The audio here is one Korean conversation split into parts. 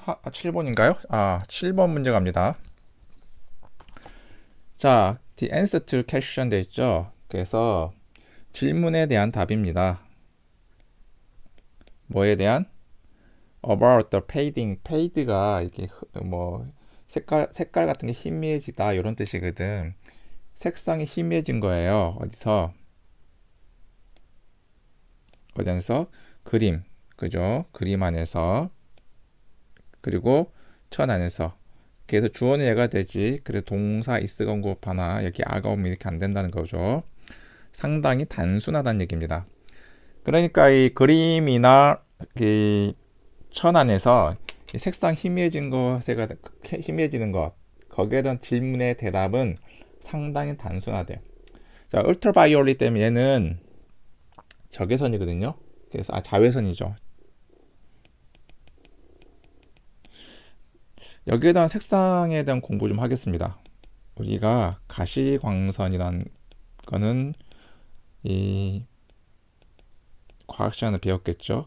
7번인가요? 7번 문제 갑니다. 자, the answer to question 돼 있죠. 그래서 질문에 대한 답입니다. 뭐에 대한? About the fading. fade가 이렇게 뭐 색깔 같은 게 희미해지다 이런 뜻이거든. 색상이 희미해진 거예요. 어디서? 그림. 그죠? 그림 안에서. 그리고 천 안에서. 그래서 주어는 얘가 되지. 그래서 동사 있으 건급 하나 여기 아가 오면 이렇게 안 된다는 거죠. 상당히 단순하다는 얘기입니다. 그러니까 이 그림이나 이 천 안에서 이 색상 희미해지는 것 거기에 대한 질문의 대답은 상당히 단순하대. 자, 울트라바이올릿 때문에 얘는 적외선이거든요. 그래서 자외선이죠. 여기에 대한 색상에 대한 공부 좀 하겠습니다. 우리가 가시광선이란 거는 이 과학 시간에 배웠겠죠.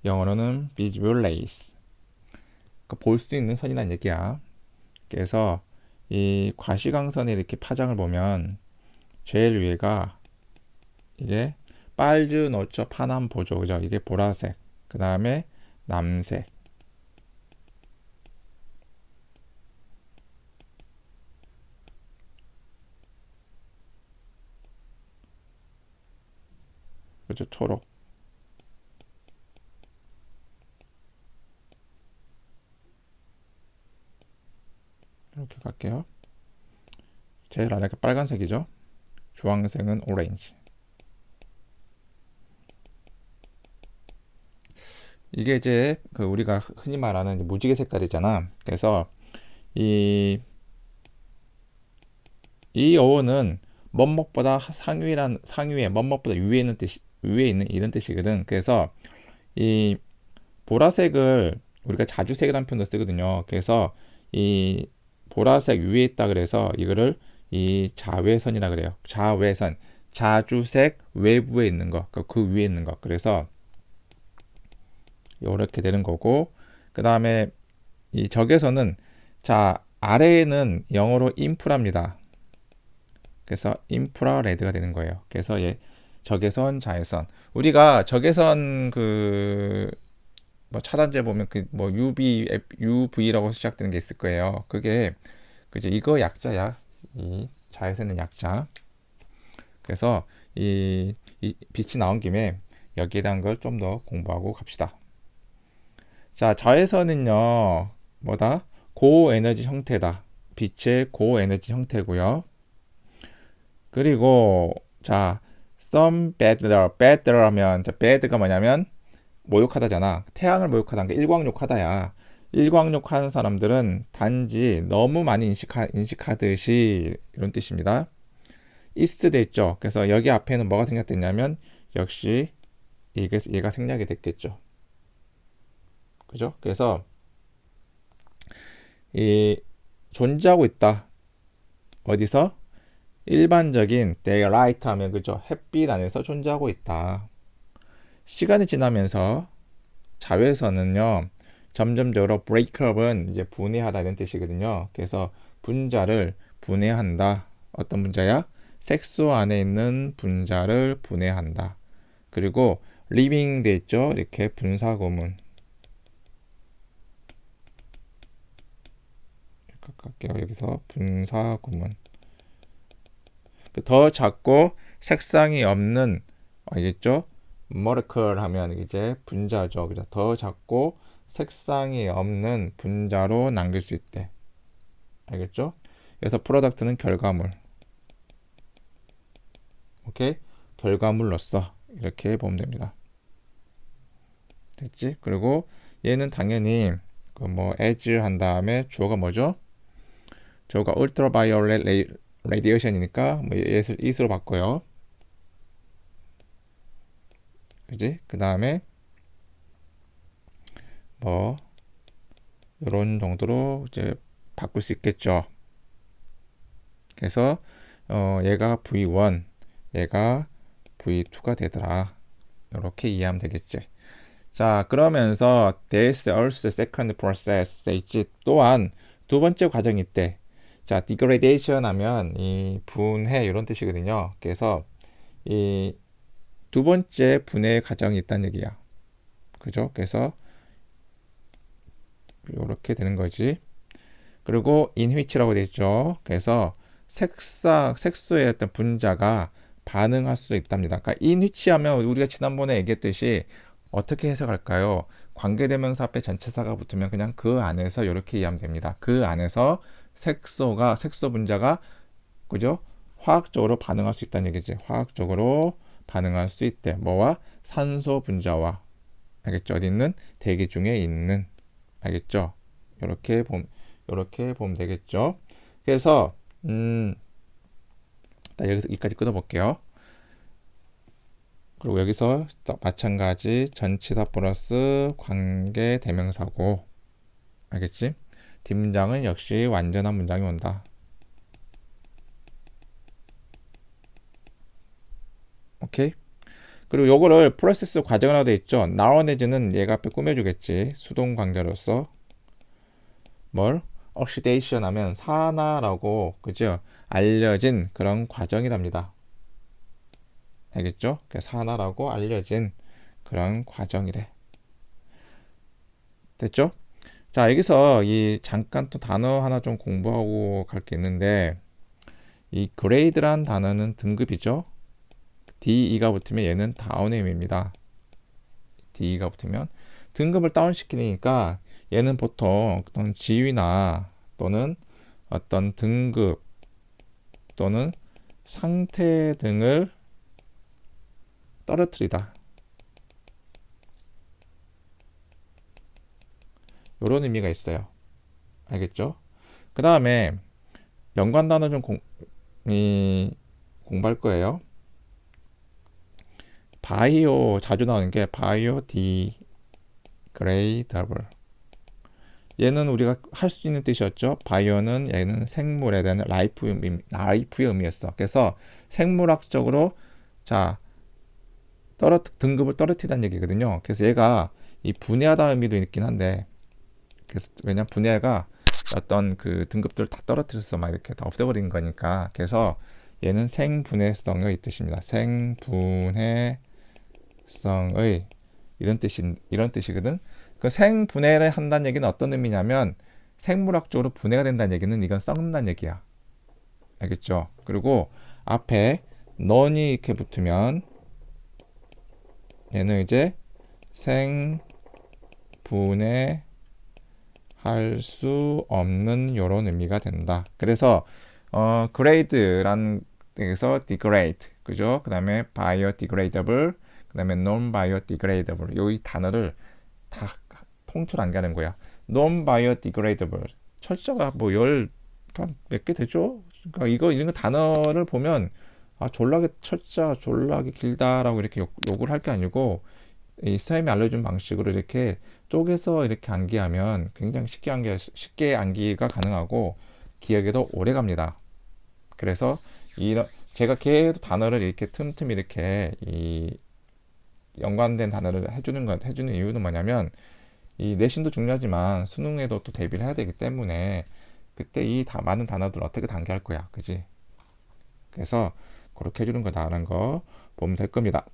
영어로는 visible rays. 그러니까 볼 수 있는 선이란 얘기야. 그래서 이 과시광선에 이렇게 파장을 보면 제일 위에가 이게 빨주, 노초, 파남, 보조, 그죠? 이게 보라색. 그 다음에 남색. 그죠? 초록. 이렇게 갈게요. 제일 아래가 빨간색이죠. 주황색은 오렌지. 이게 이제 우리가 흔히 말하는 무지개 색깔이잖아. 그래서 이, 이 어원은 멋먹보다 상위에 멋먹보다 위에 있는 이런 뜻이거든. 그래서 이 보라색을 우리가 자주색이라는 표현도 쓰거든요. 그래서 이 보라색 위에 있다 그래서 이거를 이 자외선이라 그래요. 자외선, 자주색 외부에 있는 거, 그 위에 있는 거. 그래서 이렇게 되는 거고, 그 다음에 이 적외선은 자 아래에는 영어로 인프라입니다. 그래서 인프라레드가 되는 거예요. 그래서 적외선, 자외선. 우리가 적외선 뭐 차단제 보면 뭐 UV라고 시작되는 게 있을 거예요. 그게 그죠? 이거 약자야. 이 자외선은 약자. 그래서 이 빛이 나온 김에 여기에 대한 걸 좀 더 공부하고 갑시다. 자, 자외선은요, 뭐다? 고에너지 형태다. 빛의 고에너지 형태고요. 그리고 자, some better 하면 bad가 뭐냐면 모욕하다잖아. 태양을 모욕하다는 게 일광욕하다야. 일광욕하는 사람들은 단지 너무 많이 인식하듯이 이런 뜻입니다. is 돼 있죠. 그래서 여기 앞에는 뭐가 생략됐냐면 역시 얘가 생략이 됐겠죠. 그죠? 그래서 이 존재하고 있다. 어디서? 일반적인 daylight 하면 그죠? 햇빛 안에서 존재하고 있다. 시간이 지나면서 자외선은요 점점적으로 breakup은 이제 분해하다 이런 뜻이거든요. 그래서 분자를 분해한다. 어떤 분자야? 색소 안에 있는 분자를 분해한다. 그리고 living 돼 있죠. 이렇게 분사구문. 갈게요. 여기서 분사구문. 더 작고 색상이 없는 알겠죠? molecule 하면 이제 분자죠. 그죠? 더 작고 색상이 없는 분자로 남길 수 있대. 알겠죠? 그래서 프로덕트는 결과물. 오케이? 결과물로서 이렇게 보면 됩니다. 됐지? 그리고 얘는 당연히 뭐 as 한 다음에 주어가 뭐죠? 주어가 ultraviolet radiation이니까 뭐 얘를 is로 바꿔요. 그지? 그 다음에 뭐 이런 정도로 이제 바꿀 수 있겠죠. 그래서 얘가 V1, 얘가 V2가 되더라. 이렇게 이해하면 되겠지. 자, 그러면서 there's also second process 있지. 또한 두 번째 과정이 있대. 자, degradation 하면 이 분해 이런 뜻이거든요. 그래서 이 두 번째 분해 과정이 있다는 얘기야. 그죠? 그래서 이렇게 되는 거지. 그리고 in which라고 되어 있죠. 그래서 색소의 어떤 분자가 반응할 수 있답니다. 그러니까 in which 하면 우리가 지난번에 얘기했듯이 어떻게 해석할까요? 관계대명사 앞에 전치사가 붙으면 그냥 그 안에서 이렇게 이해하면 됩니다. 그 안에서 색소 분자가 그죠? 화학적으로 반응할 수 있다는 얘기지. 화학적으로 반응할 수 있대. 뭐와? 산소 분자와. 알겠죠? 어디 있는? 대기 중에 있는. 알겠죠? 이렇게 보면 되겠죠. 그래서 여기서 여기까지 끊어볼게요. 그리고 여기서 마찬가지 전치사 플러스 관계 대명사고, 알겠지? 뒷문장은 역시 완전한 문장이 온다. 오케이? 그리고 요거를 프로세스 과정이라고 되어 있죠. 나원에즈는 얘가 앞에 꾸며주겠지. 수동 관계로서 뭘? oxidation 하면 산화라고 그죠? 알려진 그런 과정이랍니다. 알겠죠? 산화라고 알려진 그런 과정이래. 됐죠? 자, 여기서 이 잠깐 또 단어 하나 좀 공부하고 갈 게 있는데, 이 grade란 단어는 등급이죠. DE가 붙으면 얘는 다운의 의미입니다. DE가 붙으면 등급을 다운시키니까 얘는 보통 어떤 지위나 또는 어떤 등급 또는 상태 등을 떨어뜨리다. 이런 의미가 있어요. 알겠죠? 그 다음에 연관 단어 좀 공부할 거예요. 바이오 자주 나오는 게 바이오 디그레이더블. 얘는 우리가 할 수 있는 뜻이었죠. 바이오는 얘는 생물에 대한 라이프의 의미였어. 그래서 생물학적으로 자 등급을 떨어뜨리다는 얘기거든요. 그래서 얘가 이 분해하다 의미도 있긴 한데, 그래서 왜냐면 분해가 어떤 그 등급들을 다 떨어뜨려서 막 이렇게 다 없애버린 거니까. 그래서 얘는 생분해성의 뜻입니다. 생분해성의 이런 뜻이거든. 그 생분해를 한다는 얘기는 어떤 의미냐면 생물학적으로 분해가 된다는 얘기는 이건 썩는다는 얘기야. 알겠죠? 그리고 앞에 non이 이렇게 붙으면 얘는 이제 생분해 할 수 없는 이런 의미가 된다. 그래서 grade란 데서 degrade, 그죠? 그 다음에 biodegradable, 그 다음에 non-biodegradable, 이 단어를 다 통틀어 안가는 거야. non-biodegradable 철자가 뭐 몇 개 되죠? 그러니까 이런 거 단어를 보면 졸라게 철자 졸라게 길다라고 이렇게 욕을 할 게 아니고, 이 선생님이 알려준 방식으로 이렇게 쪼개서 이렇게 암기하면 굉장히 쉽게 암기가 가능하고 기억에도 오래 갑니다. 그래서 제가 계속 단어를 이렇게 틈틈이 이렇게 이 연관된 단어를 해주는 이유는 뭐냐면, 이 내신도 중요하지만 수능에도 또 대비를 해야 되기 때문에 그때 많은 단어들을 어떻게 단계할 거야, 그지? 그래서 그렇게 해주는 거다라는 거 보면 될 겁니다.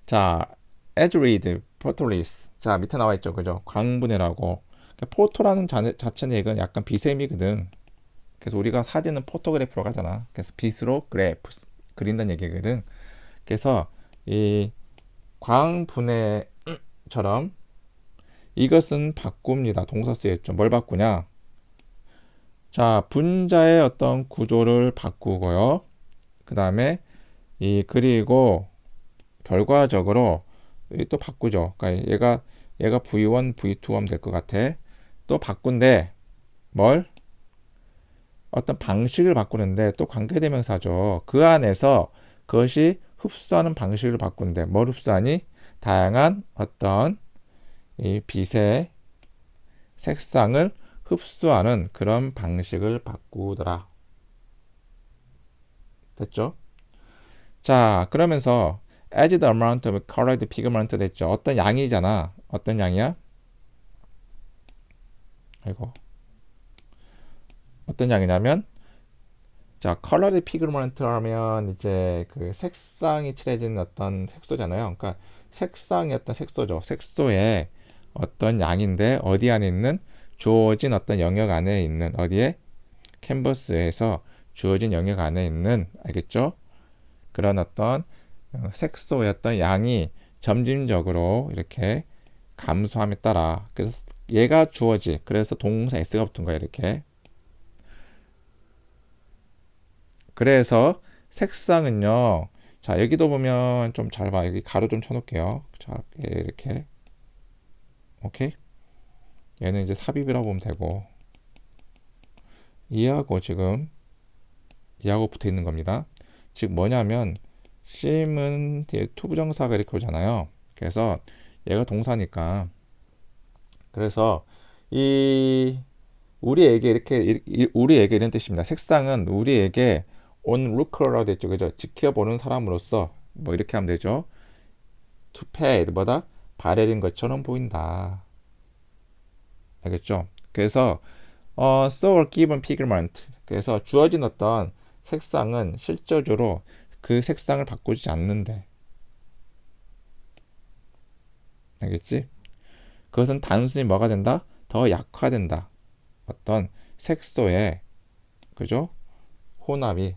자, 에드리드, 포토리스. 자, 밑에 나와 있죠, 그죠? 광분해라고. 포토라는 자체는 이건 약간 빛의미거든. 그래서 우리가 사진은 포토그래프로 하잖아. 그래서 빛으로 그린다는 얘기거든. 그래서 이 광분해처럼 이것은 바꿉니다. 동사 쓰였죠. 뭘 바꾸냐? 자, 분자의 어떤 구조를 바꾸고요. 그 다음에 그리고 결과적으로 또 바꾸죠. 그러니까 얘가 V1, V2 하면 될 것 같아. 또 바꾼데 뭘? 어떤 방식을 바꾸는데 또 관계대명사죠. 그 안에서 그것이 흡수하는 방식을 바꾼데 뭘 흡수하니? 다양한 어떤 이 빛의 색상을 흡수하는 그런 방식을 바꾸더라. 됐죠? 자, 그러면서 as the amount of colored pigment 됐죠. 어떤 양이잖아. 어떤 양이야? 아이고. 어떤 양이냐면 자, colored pigment 하면 이제 그 색상이 칠해진 어떤 색소잖아요. 그러니까 색상이 어떤 색소죠. 색소의 어떤 양인데 어디 안에 있는 주어진 어떤 영역 안에 있는 어디에 캔버스에서 주어진 영역 안에 있는 알겠죠? 그런 어떤 색소의 어떤 양이 점진적으로 이렇게 감소함에 따라 그래서 얘가 주어지 그래서 동사 s가 붙은 거야 이렇게. 그래서 색상은요. 자 여기도 보면 좀 잘 봐. 여기 가로 좀 쳐놓을게요. 자 이렇게 오케이. 얘는 이제 삽입이라고 보면 되고 이하고 지금 이하고 붙어 있는 겁니다. 즉 뭐냐면 심은 뒤에 투부정사가 이렇게 오잖아요. 그래서 얘가 동사니까 그래서 이 우리에게 이렇게 우리에게 이런 뜻입니다. 색상은 우리에게 onlooker라고 됐죠. 그죠? 지켜보는 사람으로서 뭐 이렇게 하면 되죠. to pale 뭐다? 바래린 것처럼 보인다. 알겠죠? 그래서 so given pigment 그래서 주어진 어떤 색상은 실제적으로 그 색상을 바꾸지 않는데 알겠지? 그것은 단순히 뭐가 된다? 더 약화된다. 어떤 색소의 그죠? 혼합된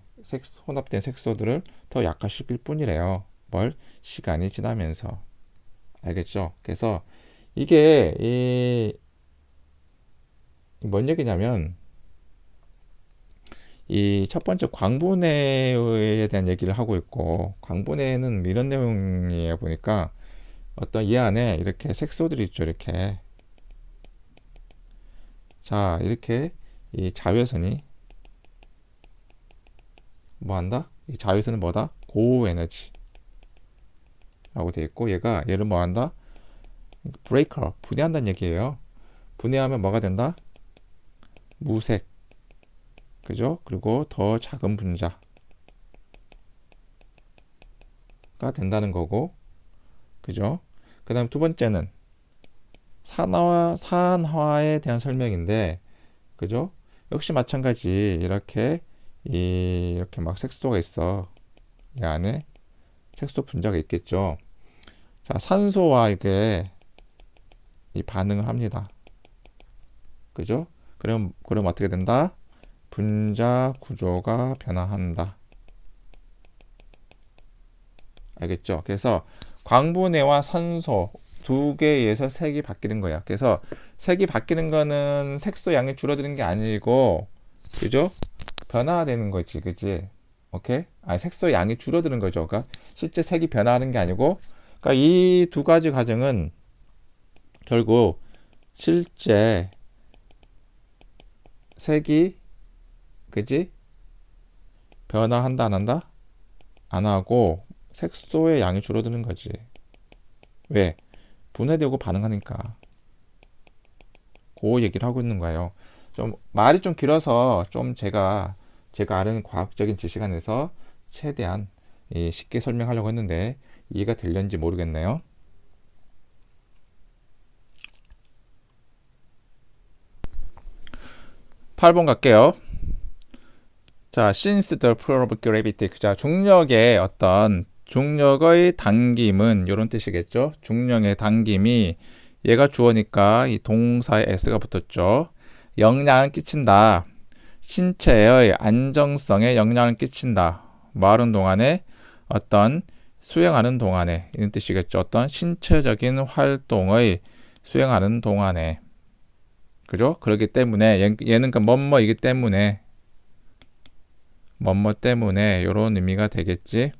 색소들을 더 약화시킬 뿐이래요. 뭘? 시간이 지나면서. 알겠죠? 그래서 이게 뭔 얘기냐면 이 첫 번째 광분해에 대한 얘기를 하고 있고 광분해는 이런 내용이에요. 보니까 어떤 이 안에 이렇게 색소들이 있죠. 이렇게 자 이렇게 이 자외선이 뭐한다? 이 자외선은 뭐다? 고에너지 라고 되어 있고 얘를 뭐한다? 브레이커 분해한다는 얘기예요. 분해하면 뭐가 된다? 무색 그죠? 그리고 더 작은 분자가 된다는 거고 그죠? 그 다음 두 번째는 산화에 대한 설명인데 그죠? 역시 마찬가지 이렇게 막 색소가 있어. 이 안에 색소 분자가 있겠죠. 자, 산소와 이게 이 반응을 합니다. 그죠? 그럼 어떻게 된다? 분자 구조가 변화한다. 알겠죠? 그래서 광분해와 산소 두 개에서 색이 바뀌는 거야. 그래서 색이 바뀌는 거는 색소 양이 줄어드는 게 아니고 그죠? 변화되는 거지. 그지? 오케이? 색소 양이 줄어드는 거죠. 그러니까 실제 색이 변화하는 게 아니고 그러니까 이 두 가지 과정은 결국 실제 색이 그지? 변화한다 안 한다? 안 하고 색소의 양이 줄어드는 거지. 왜? 분해되고 반응하니까. 그 얘기를 하고 있는 거예요. 좀 말이 좀 길어서 좀 제가 아는 과학적인 지식 안에서 최대한 쉽게 설명하려고 했는데 이해가 되려는지 모르겠네요. 8번 갈게요. 자, since the pull of gravity. 자, 중력의 당김은 이런 뜻이겠죠. 중력의 당김이 얘가 주어니까 이 동사에 s가 붙었죠. 영향을 끼친다. 신체의 안정성에 영향을 끼친다. 말하는 동안에 수행하는 동안에 이런 뜻이겠죠. 어떤 신체적인 활동의 수행하는 동안에 그죠? 그렇기 때문에 얘는 그 뭐뭐이기 때문에 뭐뭐 때문에 이런 의미가 되겠지.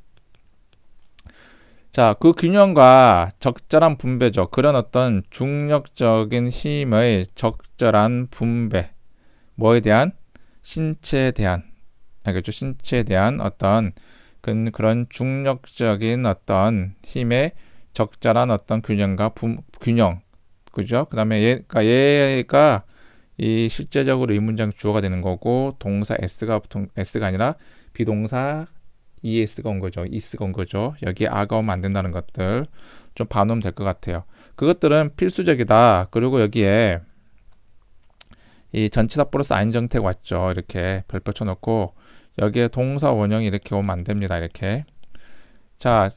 자, 그 균형과 적절한 분배죠. 그런 어떤 중력적인 힘의 적절한 분배. 뭐에 대한? 신체에 대한. 알겠죠? 신체에 대한 어떤 그런 중력적인 어떤 힘의 적절한 어떤 균형과 균형. 그죠? 그 다음에 얘가 이 실제적으로 이 문장 주어가 되는 거고 동사 s가 아니라 비동사 ES가 온 거죠. is가 온 거죠. 여기에 a가 오면 안 된다는 것들 좀 봐놓으면 될 것 같아요. 그것들은 필수적이다. 그리고 여기에 이 전치사 플러스 안정태가 왔죠. 이렇게 별표 쳐놓고 여기에 동사 원형이 이렇게 오면 안 됩니다. 이렇게. 자,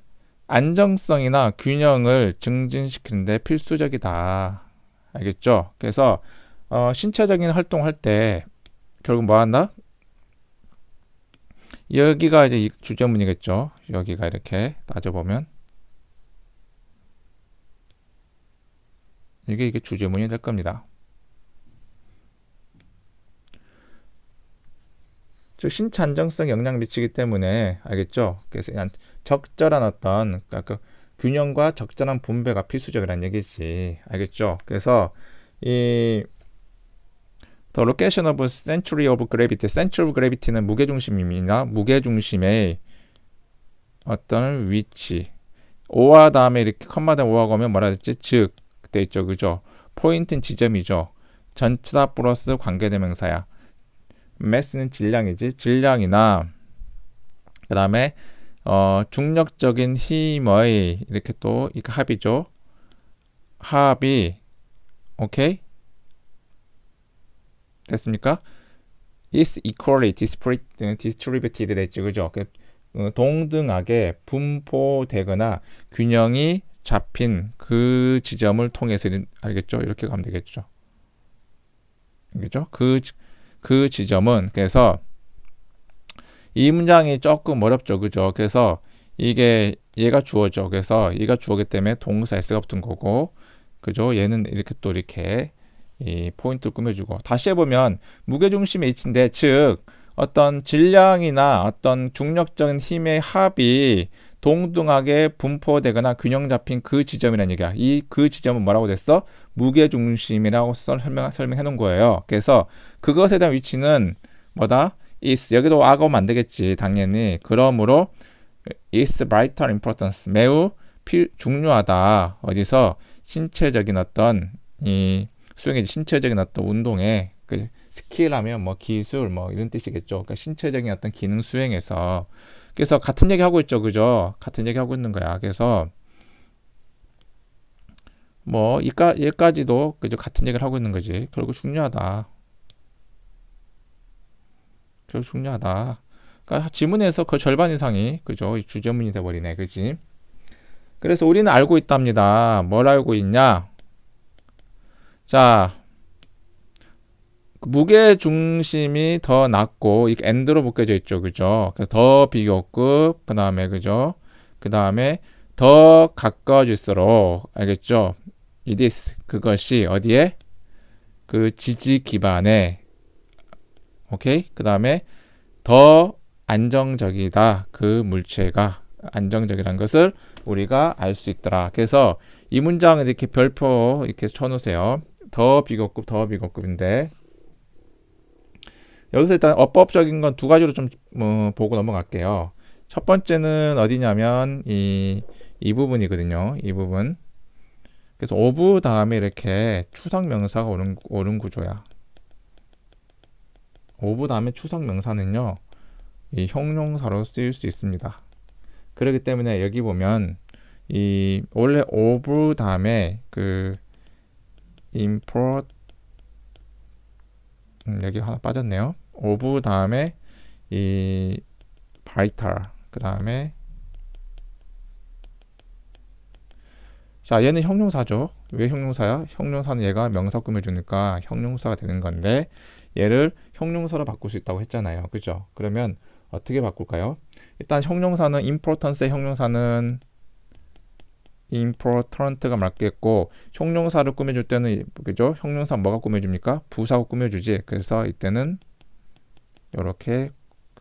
안정성이나 균형을 증진시키는데 필수적이다. 알겠죠? 그래서 신체적인 활동할 때 결국 뭐 한다? 여기가 이제 주제문이겠죠. 여기가 이렇게 따져보면 이게 주제문이 될 겁니다. 즉 신체 안정성에 영향 미치기 때문에 알겠죠? 그래서 그냥 적절한 어떤 그 균형과 적절한 분배가 필수적이라는 얘기지. 알겠죠? 그래서 이 The location of century of gravity, center of gravity는 무게중심이나 무게중심의 어떤 위치. O와 다음에 이렇게 컴마 다음에 O가 오면 뭐라 했지? 즉, 돼 있죠, 그죠? 포인트는 지점이죠. 전치사 플러스 관계대명사야. 매스는 질량이지. 질량이나 그 다음에 중력적인 힘의 이렇게 또 이거 합이죠. 합이 오케이 됐습니까? is equally distributed 됐죠, 그죠? 동등하게 분포되거나 균형이 잡힌 그 지점을 통해서 알겠죠? 이렇게 가면 되겠죠. 알겠죠? 그 지점은 그래서 이 문장이 조금 어렵죠, 그죠? 그래서 이게 얘가 주어죠. 그래서 얘가 주어기 때문에 동사 s가 붙은 거고, 그죠? 얘는 이렇게 또 이렇게 이 포인트를 꾸며주고 다시 해보면 무게중심의 위치인데 즉 어떤 질량이나 어떤 중력적인 힘의 합이 동등하게 분포되거나 균형 잡힌 그 지점이라는 얘기야. 이 그 지점은 뭐라고 됐어? 무게중심이라고 설명해 놓은 거예요. 그래서 그것에 대한 위치는 뭐다? is 여기도 아가 오면 안 되겠지 당연히. 그러므로 is vital importance 매우 중요하다. 어디서 신체적인 어떤 이 수행의 신체적인 어떤 운동에 그 스킬하면 뭐 기술 뭐 이런 뜻이겠죠. 그러니까 신체적인 어떤 기능 수행에서 그래서 같은 얘기 하고 있죠, 그죠? 같은 얘기 하고 있는 거야. 그래서 뭐 얘까지도 그죠 같은 얘기를 하고 있는 거지. 결국 중요하다. 결국 중요하다. 그러니까 지문에서 그 절반 이상이 그죠 이 주제문이 돼버리네, 그지? 그래서 우리는 알고 있답니다. 뭘 알고 있냐? 자. 무게 중심이 더 낮고 이게 엔드로 묶여져 있죠, 그죠? 그래서 더 비교급 그 다음에 그죠? 그 다음에 더 가까워질수록 알겠죠? 이 this 그것이 어디에 그 지지 기반에 오케이 그 다음에 더 안정적이다 그 물체가 안정적이라는 것을 우리가 알 수 있더라. 그래서 이 문장을 이렇게 별표 이렇게 쳐놓으세요. 더 비교급인데. 여기서 일단 어법적인 건 두 가지로 좀 보고 넘어갈게요. 첫 번째는 어디냐면 이 부분이거든요. 이 부분. 그래서 of 다음에 이렇게 추상 명사가 오는 구조야. of 다음에 추상 명사는요. 이 형용사로 쓰일 수 있습니다. 그렇기 때문에 여기 보면 이 원래 of 다음에 그 import 여기 하나 빠졌네요. of 다음에 이 vital 그 다음에 자 얘는 형용사죠. 왜 형용사야? 형용사는 얘가 명사 꾸며주니까 형용사가 되는 건데 얘를 형용사로 바꿀 수 있다고 했잖아요. 그죠? 그러면 어떻게 바꿀까요? 일단 형용사는 importance의 형용사는 important가 맞겠고 형용사를 꾸며줄 때는 그죠? 형용사 뭐가 꾸며줍니까? 부사가 꾸며주지. 그래서 이때는 이렇게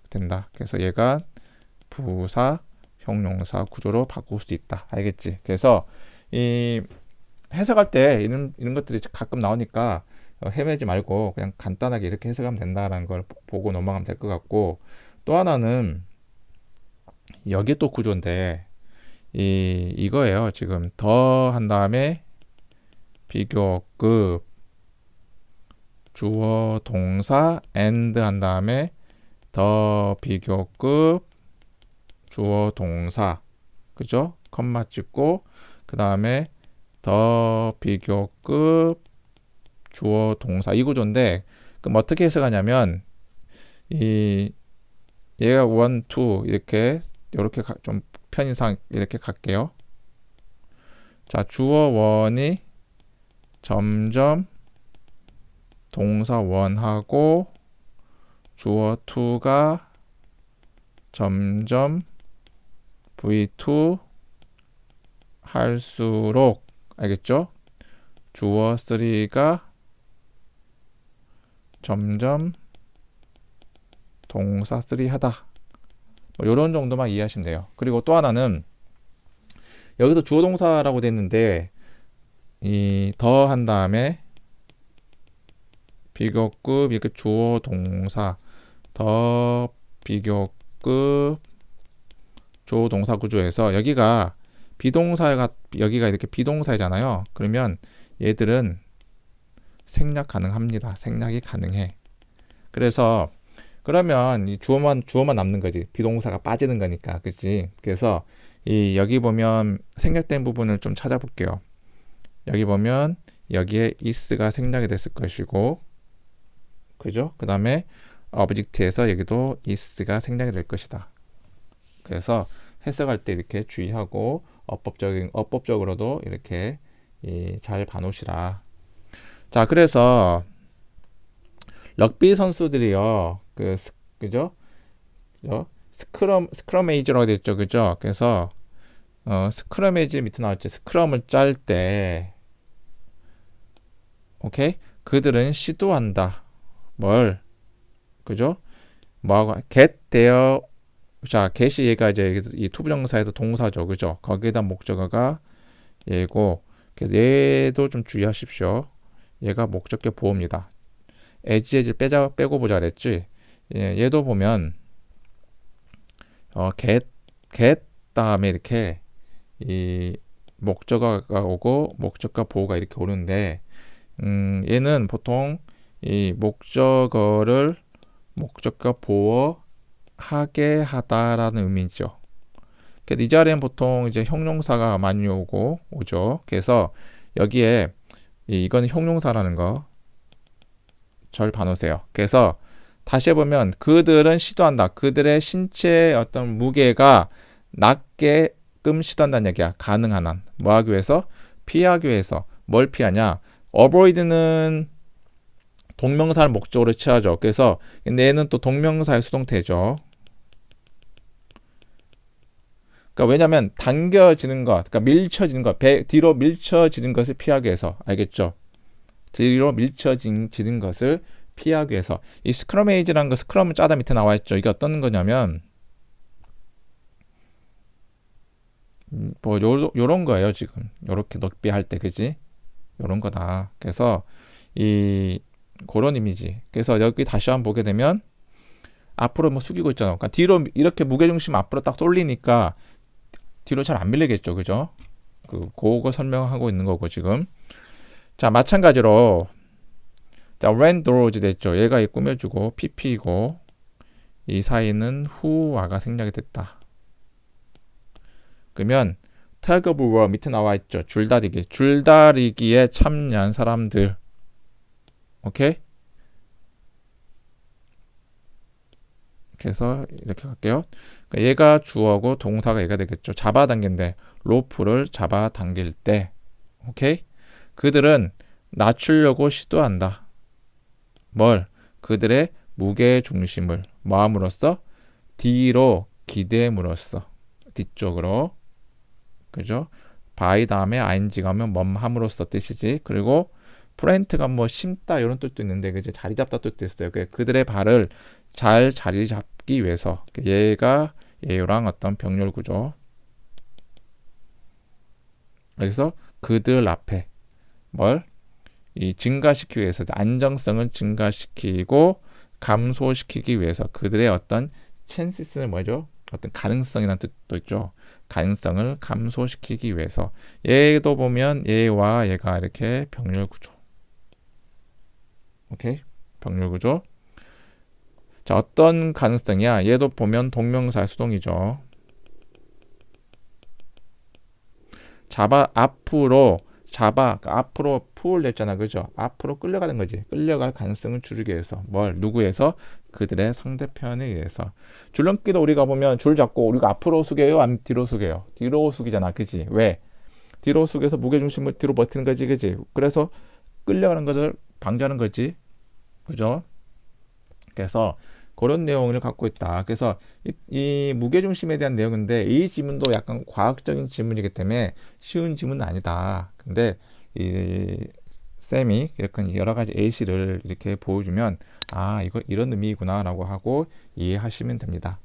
된다. 그래서 얘가 부사 형용사 구조로 바꿀 수 있다. 알겠지? 그래서 이 해석할 때 이런 것들이 가끔 나오니까 헤매지 말고 그냥 간단하게 이렇게 해석하면 된다라는 걸 보고 넘어가면 될 것 같고 또 하나는 여기 또 구조인데 이거예요. 지금 더 한 다음에 비교급 주어 동사 and 한 다음에 더 비교급 주어 동사 그죠? 컴마 찍고 그 다음에 더 비교급 주어 동사 이 구조인데 그럼 어떻게 해석하냐면 이 얘가 원, 투 이렇게 좀 편의상 이렇게 갈게요. 자, 주어 원이 점점 동사 원하고 주어 투가 점점 V2 할수록 알겠죠? 주어 3가 점점 동사 3 하다. 뭐 이런 정도만 이해하시면 돼요. 그리고 또 하나는 여기서 주어 동사라고 됐는데 이 더 한 다음에 비교급 이렇게 주어 동사 더 비교급 주어 동사 구조에서 여기가 여기가 이렇게 비동사잖아요. 그러면 얘들은 생략 가능합니다. 생략이 가능해. 그래서 그러면 이 주어만 남는 거지. 비동사가 빠지는 거니까. 그치? 그래서 이 여기 보면 생략된 부분을 좀 찾아볼게요. 여기 보면 여기에 is가 생략이 됐을 것이고 그죠? 그 다음에 object에서 여기도 is가 생략이 될 것이다. 그래서 해석할 때 이렇게 주의하고 어법적으로도 이렇게 잘 봐놓으시라. 자, 그래서 럭비 선수들이요, 그죠? 스크럼에이저라고 되어 있죠, 그죠? 그래서 스크럼에이저 밑에 나왔죠. 스크럼을 짤 때, 오케이? 그들은 시도한다. 뭘? 그죠? 뭐하고 get their 자, get이 얘가 이제 이 투부정사에서 동사죠, 그죠? 거기에다 목적어가 얘고, 그래서 얘도 좀 주의하십시오. 얘가 목적격 보호입니다. as 빼고 보자 그랬지. 얘도 보면 get 다음에 이렇게 이 목적어가 오고 목적어 보호가 이렇게 오는데 얘는 보통 이 목적어를 목적어 보호하게 하다라는 의미죠. 이 자리엔 보통 이제 형용사가 많이 오죠. 그래서 여기에 이건 형용사라는 거 절 봐놓으세요. 그래서 다시 해보면 그들은 시도한다. 그들의 신체의 어떤 무게가 낮게끔 시도한다는 얘기야. 가능한 한. 뭐 하기 위해서? 피하기 위해서. 뭘 피하냐? avoid는 동명사를 목적으로 취하죠. 그래서 얘는 또 동명사의 수동태죠. 그러니까 왜냐면 당겨지는 것, 그러니까 밀쳐지는 것, 뒤로 밀쳐지는 것을 피하기 위해서. 알겠죠? 뒤로 밀쳐지는 것을 피하기 위해서. 이 스크럼에이지라는 거, 스크럼은 짜다 밑에 나와 있죠. 이게 어떤 거냐면 뭐 요런 거예요. 지금 요렇게 넉비할 때, 그지? 요런 거다. 그래서 그런 이미지. 그래서 여기 다시 한번 보게 되면 앞으로 뭐 숙이고 있잖아. 그러니까 뒤로 이렇게 무게중심 앞으로 딱 쏠리니까 뒤로 잘 안 밀리겠죠, 그죠? 그거 설명하고 있는 거고 지금. 자, 마찬가지로 자, when draws 됐죠. 얘가 꾸며주고 pp이고 이 사이는 who와가 생략이 됐다. 그러면 tug of war 밑에 나와 있죠. 줄다리기에 참여한 사람들. 오케이? 그래서 이렇게 갈게요. 그러니까 얘가 주어고 동사가 얘가 되겠죠. 잡아당긴데 로프를 잡아당길 때. 오케이? 그들은 낮추려고 시도한다. 뭘? 그들의 무게 중심을 뭐함으로써? 뒤로 기대므로써. 뒤쪽으로. 그죠? by 다음에 ing가 오면 함으로써 뜻이지. 그리고 프렌트가 뭐 심다 이런 뜻도 있는데 그제 자리 잡다 뜻도 있어요. 그들의 발을 잘 자리 잡기 위해서. 얘가 얘랑 어떤 병렬 구조. 그래서 그들 앞에 뭘? 증가시키기 위해서 안정성을 증가시키고 감소시키기 위해서 그들의 어떤 chance는 뭐죠? 어떤 가능성이라는 뜻도 있죠. 가능성을 감소시키기 위해서. 얘도 보면 얘와 얘가 이렇게 병렬 구조. 오케이? 병렬 구조. 자, 어떤 가능성이야? 얘도 보면 동명사의 수동이죠. 앞으로 pull 냈잖아, 그죠? 앞으로 끌려가는 거지. 끌려갈 가능성을 줄이기 위해서 누구에서? 그들의 상대편에 의해서. 줄넘기도 우리가 보면 줄 잡고 우리가 앞으로 숙여요, 아니면 뒤로 숙여요? 뒤로 숙이잖아, 그지? 왜? 뒤로 숙여서 무게중심을 뒤로 버티는 거지, 그지? 그래서 끌려가는 것을 방지하는 거지, 그죠? 그래서 그런 내용을 갖고 있다. 그래서 이 무게중심에 대한 내용인데 이 지문도 약간 과학적인 지문이기 때문에 쉬운 지문은 아니다. 근데 이 쌤이 이렇게 여러 가지 예시를 이렇게 보여주면 이거 이런 의미구나라고 하고 이해하시면 됩니다.